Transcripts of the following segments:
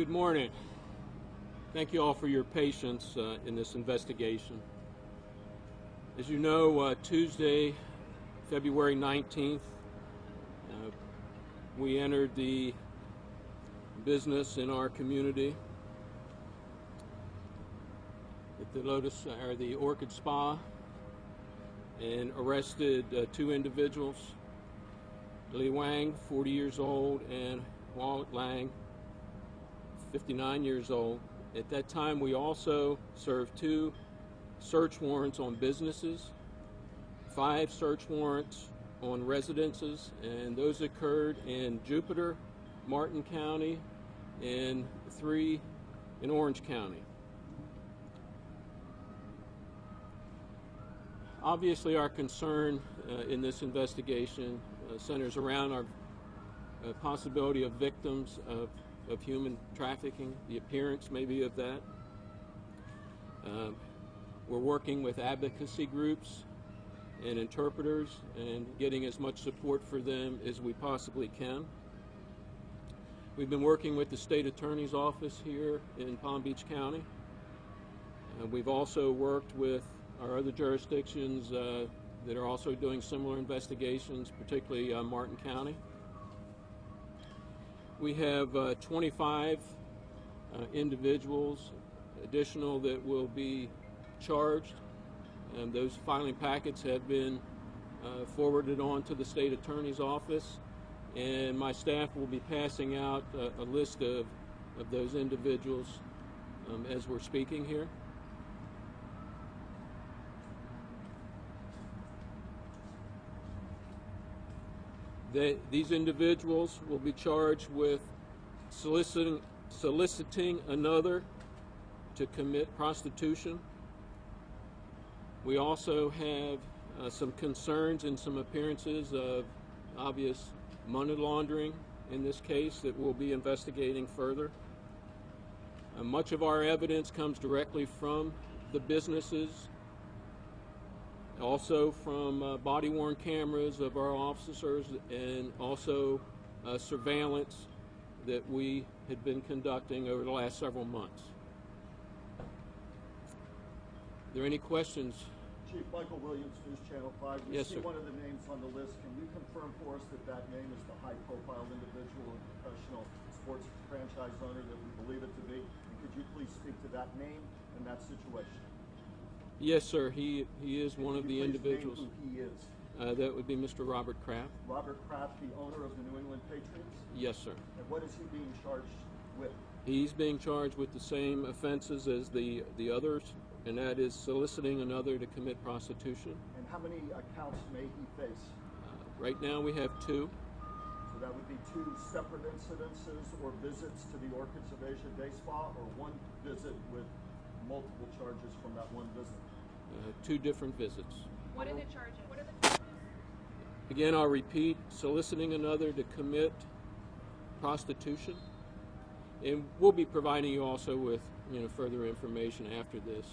Good morning. Thank you all for your patience in this investigation. As you know, Tuesday, February 19th, we entered the business in our community at the Orchid Spa, and arrested two individuals, Li Wang, 40 years old, and Wallet Lang, 59 years old. At that time, we also served 2 search warrants on businesses, 5 search warrants on residences, and those occurred in Jupiter, Martin County, and 3 in Orange County. Obviously, our concern in this investigation centers around our possibility of victims of human trafficking, the appearance maybe of that. We're working with advocacy groups and interpreters and getting as much support for them as we possibly can. We've been working with the state attorney's office here in Palm Beach County. We've also worked with our other jurisdictions that are also doing similar investigations, particularly Martin County. We have 25 individuals additional that will be charged, and those filing packets have been forwarded on to the state attorney's office, and my staff will be passing out a list of those individuals as we're speaking here. These individuals will be charged with soliciting another to commit prostitution. We also have some concerns and some appearances of obvious money laundering in this case that we'll be investigating further. Much of our evidence comes directly from the businesses, also from body-worn cameras of our officers, and also surveillance that we had been conducting over the last several months. Are there any questions? Chief Michael Williams, News Channel 5. You Yes, see sir. One of the names on the list. Can you confirm for us that that name is the high-profile individual and professional sports franchise owner that we believe it to be? And could you please speak to that name and that situation? Yes, sir. He is one of the individuals. Name who he is? That would be Mr. Robert Kraft. Robert Kraft, the owner of the New England Patriots? Yes, sir. And what is he being charged with? He's being charged with the same offenses as the others, and that is soliciting another to commit prostitution. And how many accounts may he face? Right now we have 2. So that would be 2 separate incidences or visits to the Orchids of Asia Day Spa, or 1 visit with multiple charges from that 1 visit? 2 different visits. What are the charges? What are the charges? Again, I'll repeat: soliciting another to commit prostitution, and we'll be providing you also with further information after this.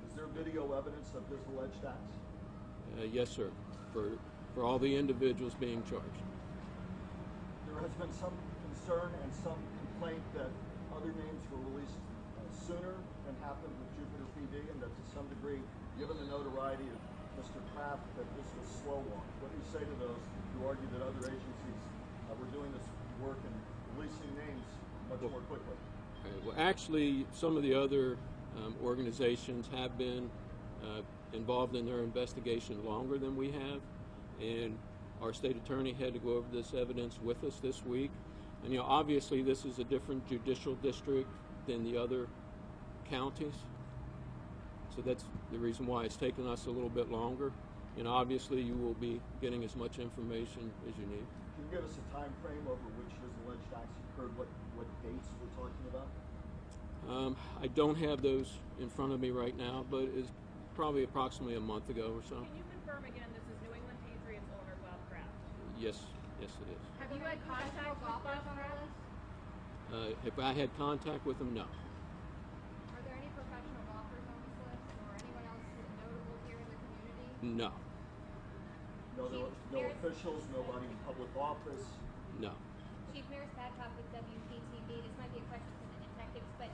Is there video evidence of his alleged acts? Yes, sir. For all the individuals being charged. There has been some concern and some complaint that other names were released sooner than happened with Jupiter PD, and that to some degree, given the notoriety of Mr. Kraft, that this was slow walk. What do you say to those who argue that other agencies were doing this work and releasing names much more quickly? Well, actually, some of the other organizations have been involved in their investigation longer than we have, and our state attorney had to go over this evidence with us this week. And obviously this is a different judicial district than the other counties, so that's the reason why it's taken us a little bit longer. And obviously you will be getting as much information as you need. Can you give us a time frame over which his alleged acts occurred, what dates we're talking about? I don't have those in front of me right now, but it's probably approximately a month ago or so. Can you confirm again this is New England Patriots owner Robert Kraft? Yes, it is. Have you had contact with Robert Kraft? If I had contact with him, no. Are there any professional golfers on this list, or anyone else notable here in the community? No. No officials, nobody in public office? No. Chief Mayor Spatcock with WPTV. This might be a question for the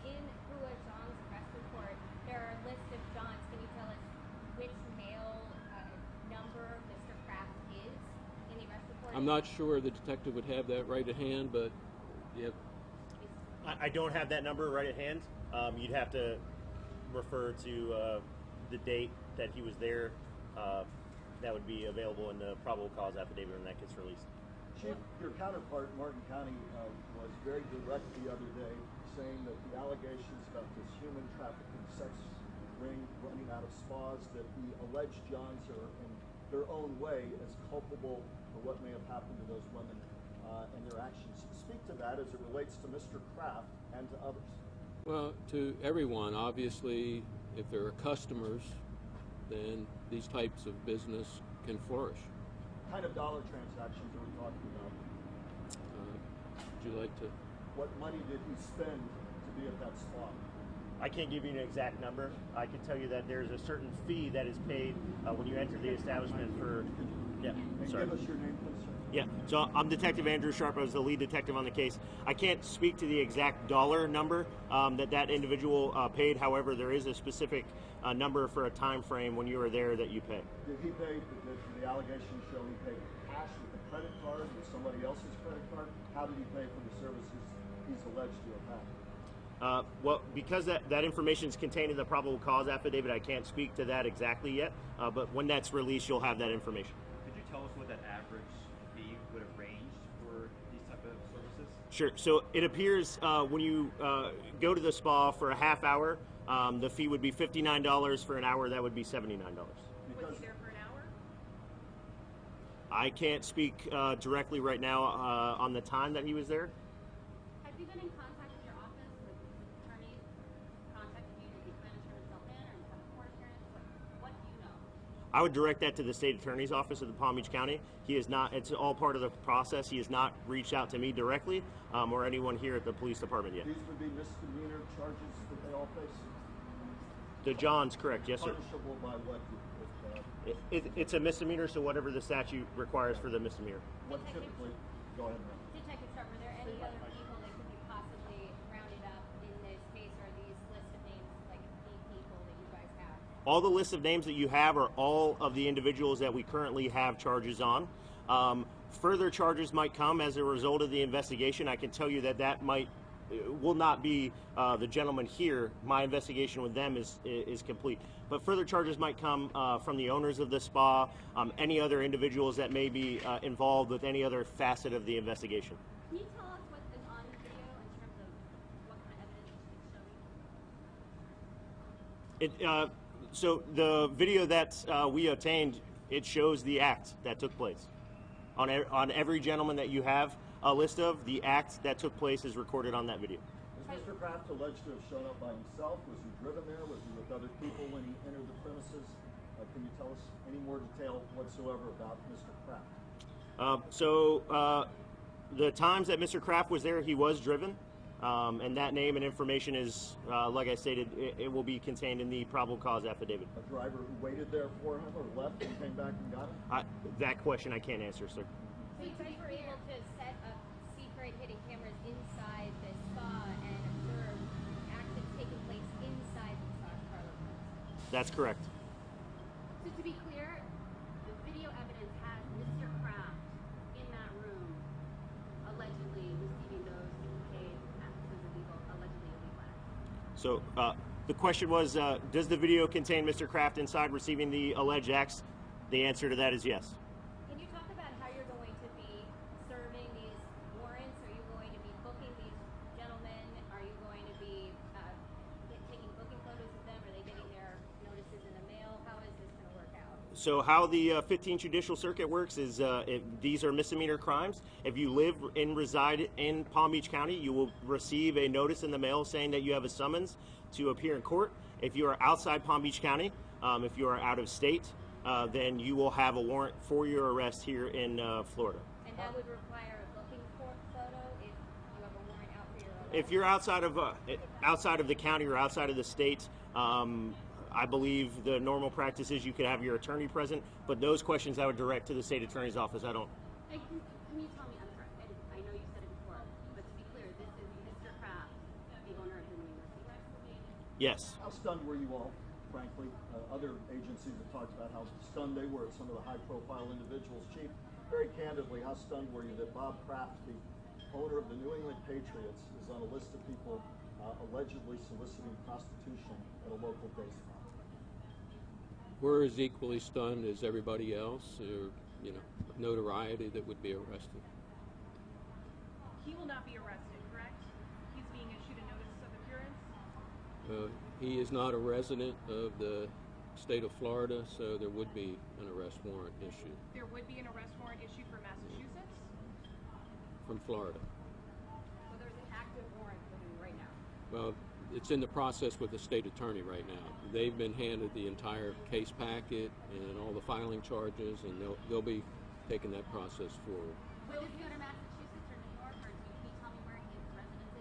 in Hua Zhang's arrest report, there are a list of Johns. Can you tell us which male number Mr. Kraft is in the arrest report? I'm not sure the detective would have that right at hand, but yeah. I don't have that number right at hand. You'd have to refer to the date that he was there. That would be available in the probable cause affidavit when that gets released. Chief, your counterpart in Martin County was very direct the other day, saying that the allegations about this human trafficking sex ring running out of spas, that the alleged Johns are in their own way as culpable for what may have happened to those women and their actions. Speak to that as it relates to Mr. Kraft and to others. Well, to everyone, obviously, if there are customers, then these types of business can flourish. What kind of dollar transactions are we talking about? Would you like to? What money did he spend to be at that spa? I can't give you an exact number. I can tell you that there's a certain fee that is paid when you enter the establishment for. Yeah, And sorry. give us your name, please, sir. Yeah, so I'm Detective Andrew Sharp. I was the lead detective on the case. I can't speak to the exact dollar number that individual paid. However, there is a specific number for a time frame when you were there that you pay. Did he pay, did the allegations show he paid cash with a credit card, with somebody else's credit card? How did he pay for the services he's alleged to have had? Well, because that information is contained in the probable cause affidavit, I can't speak to that exactly yet. But when that's released, you'll have that information. Could you tell us what that average fee would have ranged for these type of services? Sure. So it appears when you go to the spa for a half hour, the fee would be $59. For an hour, that would be $79. Was he there for an hour? I can't speak directly right now on the time that he was there. Have you been in contact with your office, with attorneys contacted you? Did he plan to turn himself in or have a court appearance? What do you know? I would direct that to the state attorney's office of the Palm Beach County. He is not, it's all part of the process. He has not reached out to me directly or anyone here at the police department yet. These would be misdemeanor charges that they all face? The John's correct, yes sir. Punishable by what? It's a misdemeanor, so whatever the statute requires for the misdemeanor. What typically, go ahead, ma'am. Detective Sharp, were there any other people that could be possibly rounded up in this case, or are these list of names like key people that you guys have? All the list of names that you have are all of the individuals that we currently have charges on. Further charges might come as a result of the investigation. I can tell you that will not be the gentleman here. My investigation with them is complete. But further charges might come from the owners of the spa, any other individuals that may be involved with any other facet of the investigation. Can you tell us what is on the video in terms of what kind of evidence it's showing? So the video that we obtained, it shows the act that took place. On every gentleman that you have a list of, the act that took place is recorded on that video. Is Mr. Kraft alleged to have shown up by himself? Was he driven there? Was he with other people when he entered the premises? Can you tell us any more detail whatsoever about Mr. Kraft? The times that Mr. Kraft was there, he was driven. And that name and information is, like I stated, it will be contained in the probable cause affidavit. A driver who waited there for him or left and came back and got him? That question I can't answer, sir. So you guys were able to set up secret hidden cameras inside the spa and observe actions taking place inside the massage parlor premises. That's correct. So to be clear, the video evidence has Mr. Kraft in that room allegedly receiving those paid acts as allegedly illegal acts. So the question was, does the video contain Mr. Kraft inside receiving the alleged acts? The answer to that is yes. Can you talk about how you're going to be serving these warrants? Are you going to be booking these gentlemen? Are you going to be taking booking photos of them? Are they getting their notices in the mail? How is this going to work out? So how the 15th Judicial Circuit works is these are misdemeanor crimes. If you live and reside in Palm Beach County, you will receive a notice in the mail saying that you have a summons to appear in court. If you are outside Palm Beach County, if you are out of state, then you will have a warrant for your arrest here in Florida. And that would require a booking photo if you have a warrant out for your arrest? If you're outside of the county or outside of the state, I believe the normal practice is you could have your attorney present, but those questions I would direct to the state attorney's office. I don't. And can you tell me, I'm sorry, I know you said it before, but to be clear, this is Mr. Kraft, the owner of the New England Patriots. Yes. How stunned were you all, frankly? Other agencies have talked about how stunned they were at some of the high-profile individuals. Chief, very candidly, how stunned were you that Bob Kraft, the owner of the New England Patriots, is on a list of people allegedly soliciting prostitution at a local day spa? We're as equally stunned as everybody else, or, you know, of notoriety that would be arrested. He will not be arrested, correct? He's being issued a notice of appearance. He is not a resident of the state of Florida, so there would be an arrest warrant issued There would be an arrest warrant issued for Massachusetts. from Florida. So there's an active warrant for him right now. Well, it's in the process with the state attorney right now. They've been handed the entire case packet and all the filing charges, and they'll be taking that process forward. Will this go to Massachusetts or New York, or can you tell me where his residence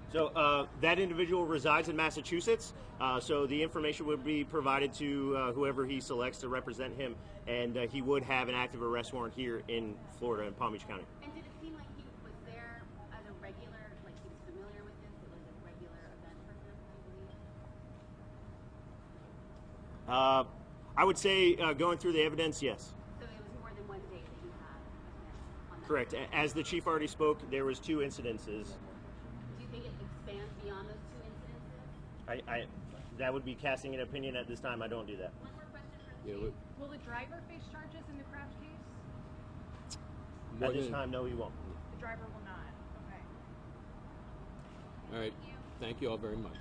is? So that individual resides in Massachusetts, so the information would be provided to whoever he selects to represent him, and he would have an active arrest warrant here in Florida, in Palm Beach County. And did it seem like he was there as a regular, like he was familiar with this? It was a regular event for him, I believe? I would say, going through the evidence, yes. So it was more than one date that you had on that. Correct. As the chief already spoke, there was 2 incidences. Do you think it expands beyond those 2 incidences? That would be casting an opinion at this time. I don't do that. One more question for the Yeah, chief. Will the driver face charges in the Kraft case? At this time, no, he won't. The driver will not. Okay. All right. Thank you all very much.